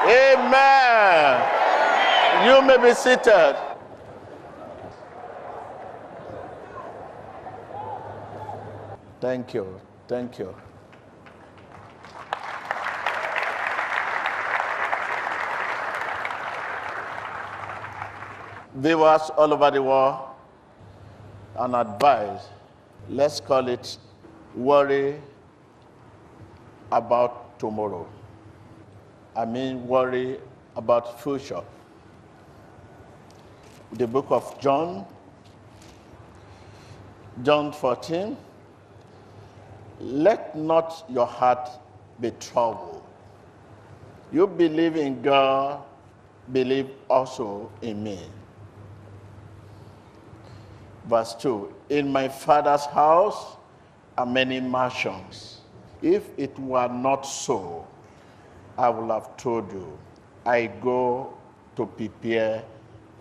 Amen. You may be seated. Thank you. Thank you. Viewers all over the world, an advice, let's call it worry about tomorrow. I mean worry about future. The book of John 14, let not your heart be troubled. You believe in God, believe also in me. Verse 2, in my Father's house are many mansions. If it were not so, I would have told you, I go to prepare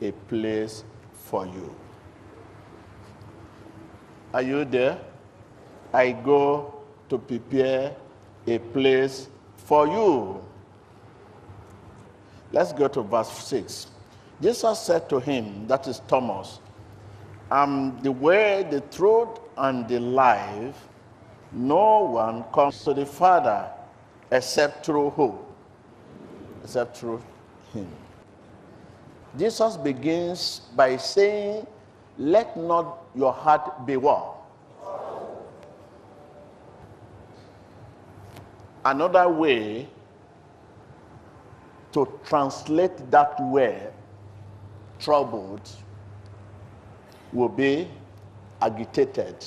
a place for you. Are you there? I go to prepare a place for you. Let's go to verse 6. Jesus said to him, that is Thomas, I'm the way, the truth, and the life. No one comes to the Father except through who? Except through him. Jesus begins by saying, let not your heart be what? Another way to translate that word, troubled, will be agitated,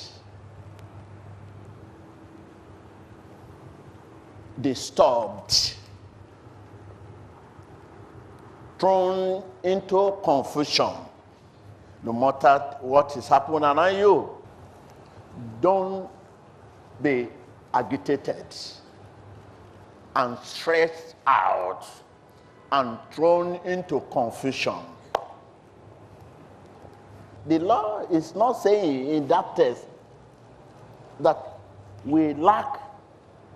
disturbed, thrown into confusion. No matter what is happening around you, don't be agitated and stressed out and thrown into confusion. The law is not saying in that text that we lack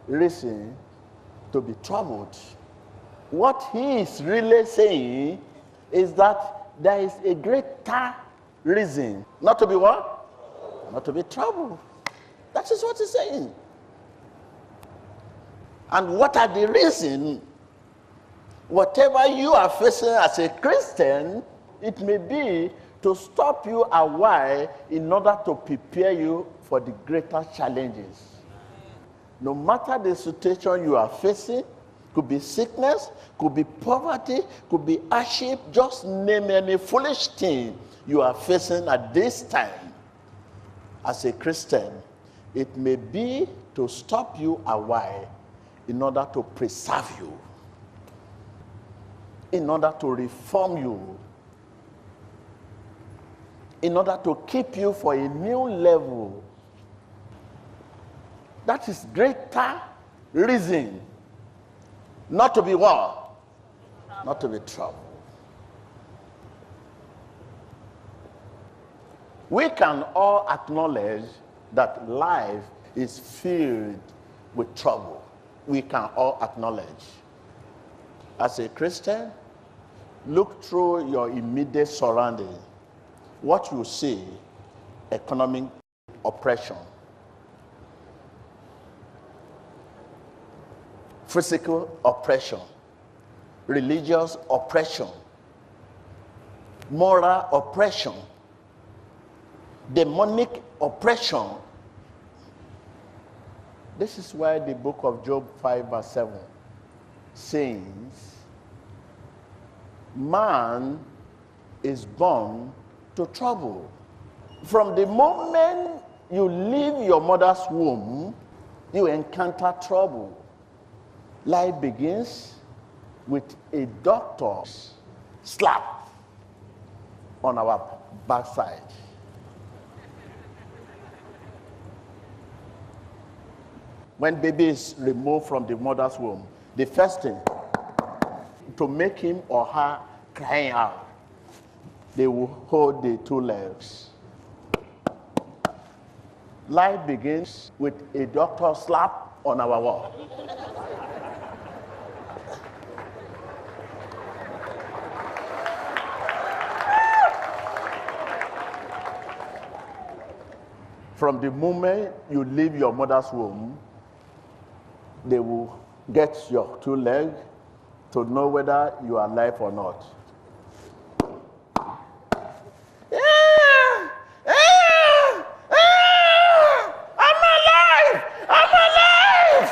reason to be troubled. What he is really saying is that there is a greater reason not to be what? Not to be troubled. That is what he's saying. And what are the reasons? Whatever you are facing as a Christian, it may be to stop you a while in order to prepare you for the greater challenges. No matter the situation you are facing, could be sickness, could be poverty, could be hardship, just name any foolish thing you are facing at this time. As a Christian, it may be to stop you a while in order to preserve you, in order to reform you, in order to keep you for a new level. That is greater reason not to be what? Not to be troubled. We can all acknowledge that life is filled with trouble. We can all acknowledge. As a Christian, look through your immediate surrounding. What you see, economic oppression, physical oppression, religious oppression, moral oppression, demonic oppression. This is why the book of Job 5 verse 7 says, man is born to trouble. From the moment you leave your mother's womb, you encounter trouble. Life begins with a doctor's slap on our backside. When baby is removed from the mother's womb, the first thing to make him or her crying out, they will hold the two legs. Life begins with a doctor's slap on our wall. From the moment you leave your mother's womb, they will get your two legs to know whether you are alive or not. I'm alive! I'm alive!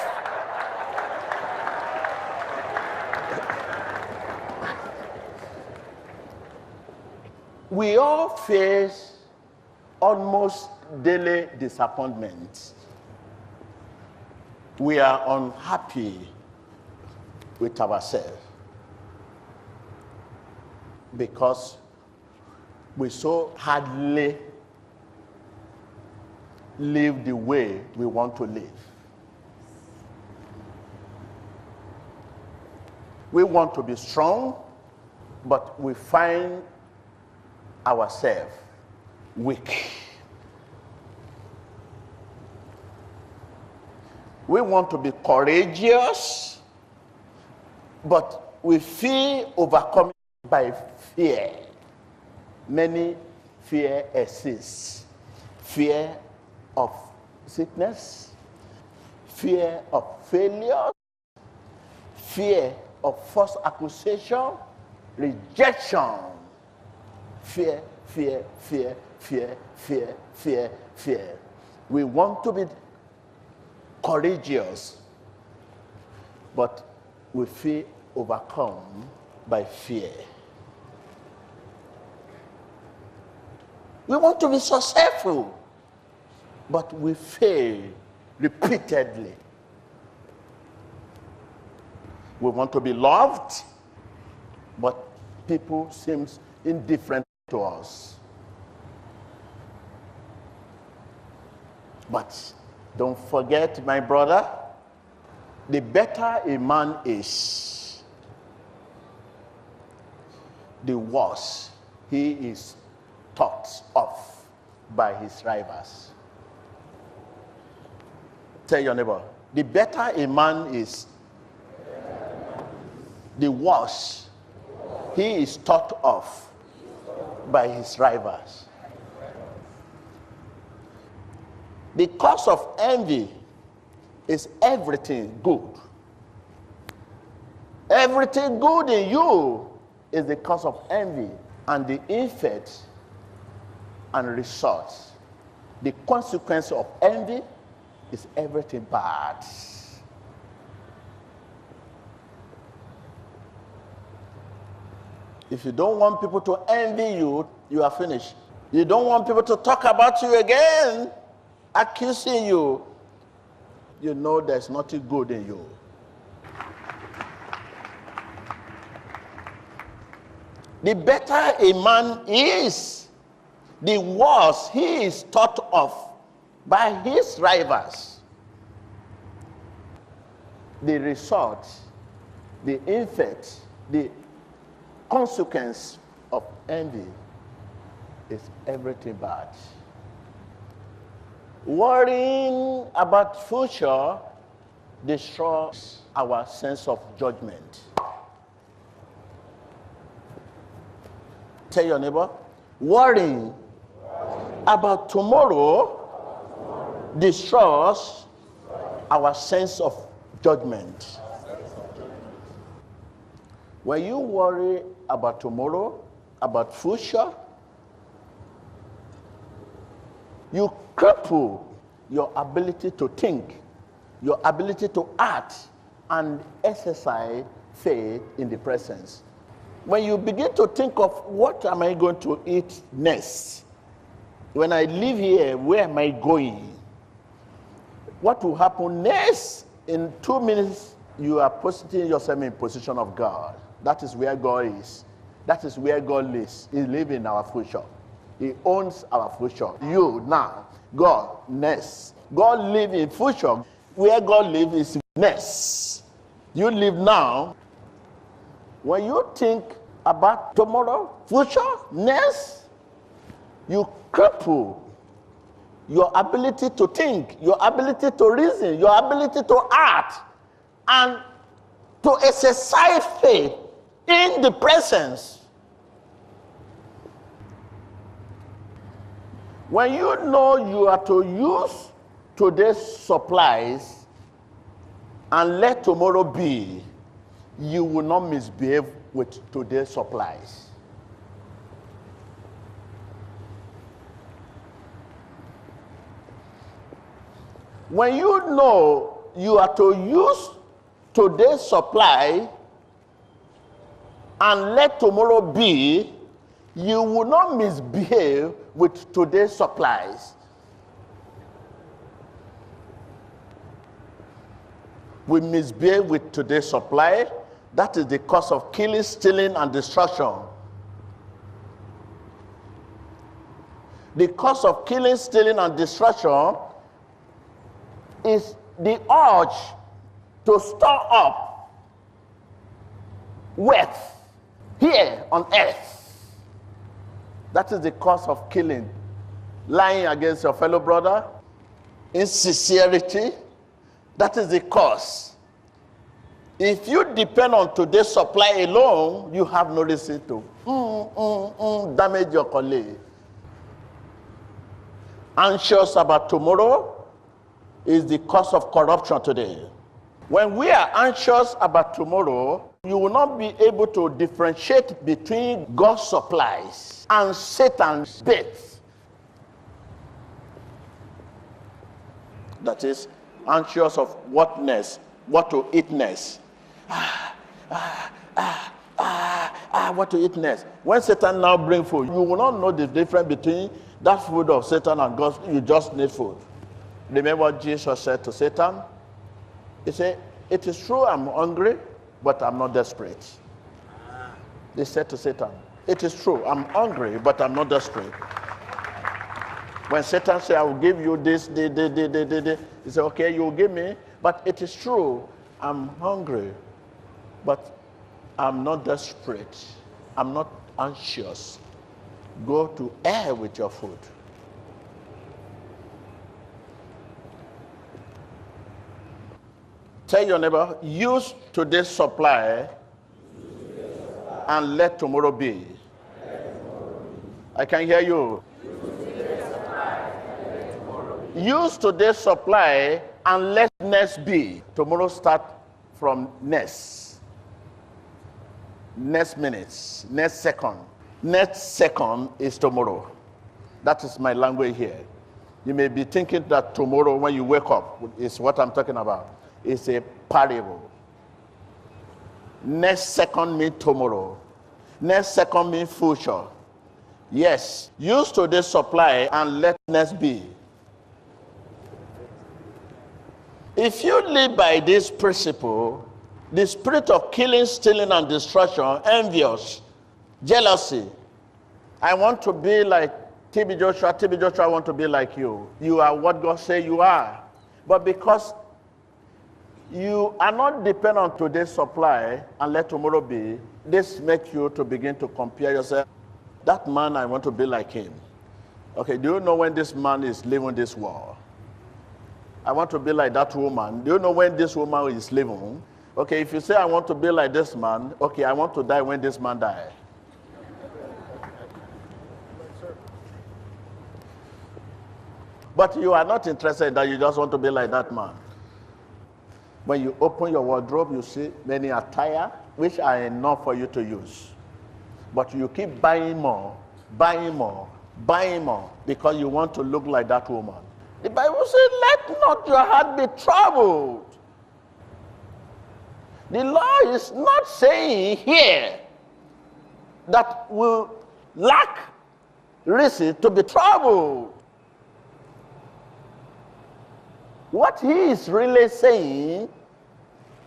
We all face almost daily disappointment. We are unhappy with ourselves because we so hardly live the way we want to live. We want to be strong, but we find ourselves weak. We want to be courageous, but we feel overcome by fear. Many fear exists. Fear of sickness, fear of failure, fear of false accusation, rejection. Fear, fear, fear, fear, fear, fear, fear. We want to be courageous, but we feel overcome by fear. We want to be successful, but we fail repeatedly. We want to be loved, but people seem indifferent to us. But don't forget, my brother, the better a man is, the worse he is thought of by his rivals. Tell your neighbor, the better a man is, the worse he is thought of by his rivals. The cause of envy is everything good. Everything good in you is the cause of envy, and the effect and results. The consequence of envy is everything bad. If you don't want people to envy you, you are finished. You don't want people to talk about you again, accusing you, you know there's nothing good in you. The better a man is, the worse he is thought of by his rivals. The result, the effect, the consequence of envy is everything bad. Worrying about future destroys our sense of judgment. Tell your neighbor, worrying about tomorrow destroys our sense of judgment. When you worry about tomorrow, about future, you cripple your ability to think, your ability to act, and exercise faith in the presence. When you begin to think of what am I going to eat next? When I leave here, where am I going? What will happen next? In 2 minutes, you are putting yourself in position of God. That is where God is. That is where God lives. He lives in our future. He owns our future. You now, God next. God lives in future. Where God lives is next. You live now. When you think about tomorrow, future, next, you cripple your ability to think, your ability to reason, your ability to act, and to exercise faith in the presence. When you know you are to use today's supplies and let tomorrow be, you will not misbehave with today's supplies. When you know you are to use today's supply and let tomorrow be, you will not misbehave with today's supplies. We misbehave with today's supply. That is the cause of killing, stealing, and destruction. The cause of killing, stealing, and destruction is the urge to store up wealth here on earth. That is the cause of killing. Lying against your fellow brother, insincerity, that is the cause. If you depend on today's supply alone, you have no reason to damage your colleague. Anxious about tomorrow is the cause of corruption today. When we are anxious about tomorrow, you will not be able to differentiate between God's supplies and Satan's bait. That is, anxious of whatness, what to eatness. What to eatness. When Satan now brings food, you will not know the difference between that food of Satan and God's. You just need food. Remember what Jesus said to Satan? He said, "It is true I'm hungry, but I'm not desperate." They said to Satan, "It is true, I'm hungry, but I'm not desperate." When Satan said, "I will give you this, he said, "Okay, you will give me, but it is true, I'm hungry, but I'm not desperate. I'm not anxious. Go to hell with your food." Tell your neighbor, use today's supply and let tomorrow be. I can hear you. Use today's supply and let next be. Tomorrow start from next. Next minutes, next second. Next second is tomorrow. That is my language here. You may be thinking that tomorrow when you wake up is what I'm talking about. It's a parable. Next second means tomorrow. Next second means future. Yes, use today's supply and let next be. If you live by this principle, the spirit of killing, stealing, and destruction, envious, jealousy, I want to be like TB Joshua, TB Joshua, I want to be like you. You are what God says you are. But because you are not dependent on today's supply and let tomorrow be, this makes you to begin to compare yourself. That man, I want to be like him. Okay, do you know when this man is leaving this world? I want to be like that woman. Do you know when this woman is leaving? Okay, if you say I want to be like this man, okay, I want to die when this man dies. But you are not interested in that, you just want to be like that man. When you open your wardrobe, you see many attire which are enough for you to use. But you keep buying more, buying more, buying more, because you want to look like that woman. The Bible says, "Let not your heart be troubled." The law is not saying here that we lack reason to be troubled. What he is really saying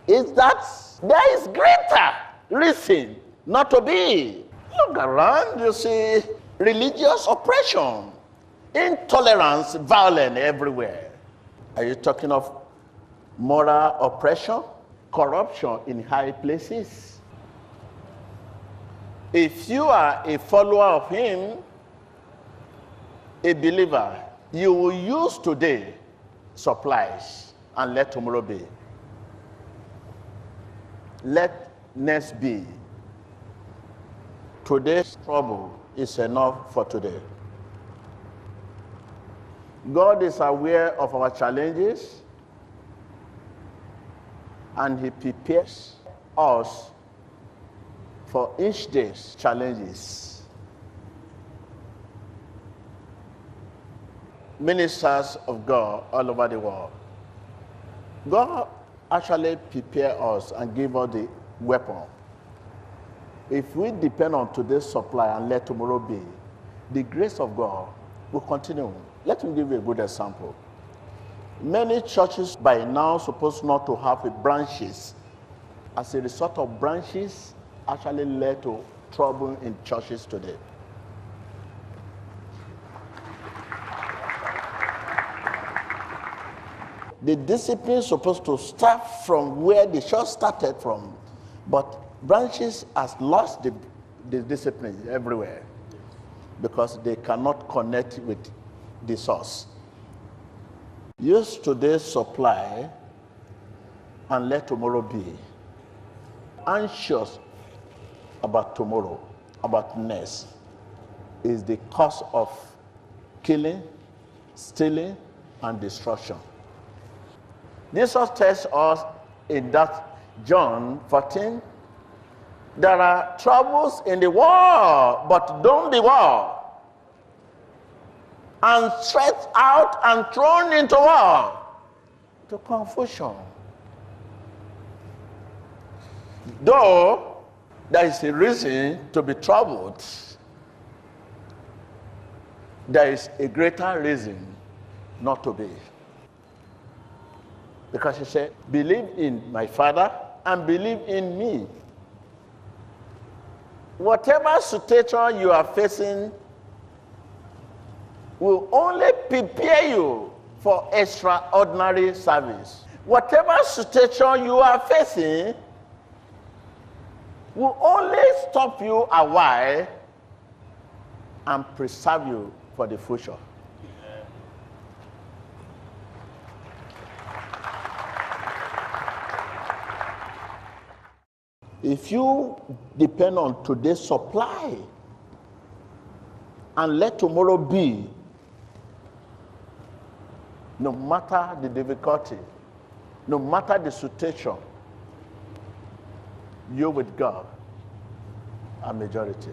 is that there is greater reason not to be. Look around, you see religious oppression, intolerance, violence everywhere. Are you talking of moral oppression? Corruption in high places. If you are a follower of him, a believer, you will use today supplies and let tomorrow be. Let next be. Today's trouble is enough for today. God is aware of our challenges, and he prepares us for each day's challenges. Ministers of God all over the world, God actually prepares us and gives us the weapon. If we depend on today's supply and let tomorrow be, the grace of God will continue. Let me give you a good example. Many churches by now supposed not to have branches. As a result of branches, actually led to trouble in churches today. The discipline is supposed to start from where the church started from, but branches has lost the discipline everywhere because they cannot connect with the source. Use today's supply and let tomorrow be. Anxious about tomorrow, about next, is the cause of killing, stealing, and destruction. Jesus tells us in that John 14, there are troubles in the world, but don't be worried. And stretched out and thrown into what? To confusion. Though there is a reason to be troubled, there is a greater reason not to be. Because he said, believe in my Father and believe in me. Whatever situation you are facing will only prepare you for extraordinary service. Whatever situation you are facing will only stop you a while and preserve you for the future. If you depend on today's supply and let tomorrow be, no matter the difficulty, no matter the situation, you with God are majority.